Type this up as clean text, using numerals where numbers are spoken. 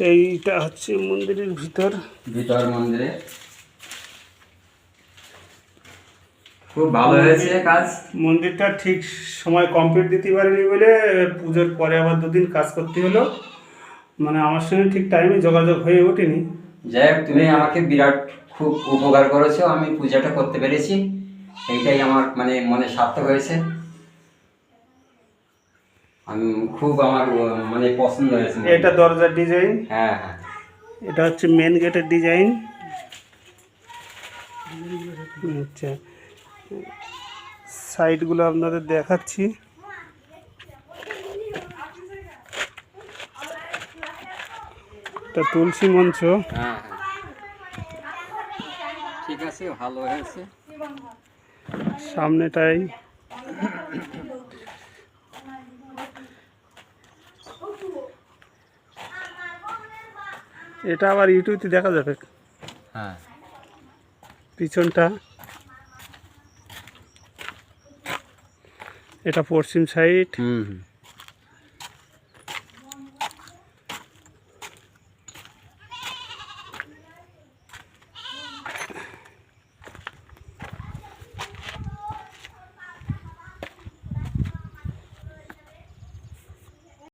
এইটা হচ্ছে মন্দিরের ভিতর মন্দিরে খুব ভালো হয়েছে কাজ। মন্দিরটা ঠিক সময় কমপ্লিট দিতে পারিনি বলে পুজোর পরে আবার 2 দিন কাজ করতে হলো, মানে আমার সঙ্গে ঠিক টাইমে যোগাযোগ হয়ে ওঠেনি। যাই হোক, তুমি আমাকে বিরাট খুব উপকার করেছো, আমি পূজাটা করতে পেরেছি, এইটাই আমার মানে মনে সার্থক হয়েছে। আমি খুব আমার মানে পছন্দ হয়েছে। এটা দরজার ডিজাইন, হ্যাঁ হ্যাঁ, এটা হচ্ছে মেন গেটের ডিজাইন। আচ্ছা, সাইডগুলো আপনাদের দেখাচ্ছি। এটা তুলসী মঞ্চ। হ্যাঁ হ্যাঁ, ঠিক আছে, ভালো হয়েছে। সামনেটাই এটা আবার ইউটিউবে দেখা যাবে। হ্যাঁ, পিছনটা এটা পশ্চিম সাইড। হুম হুম।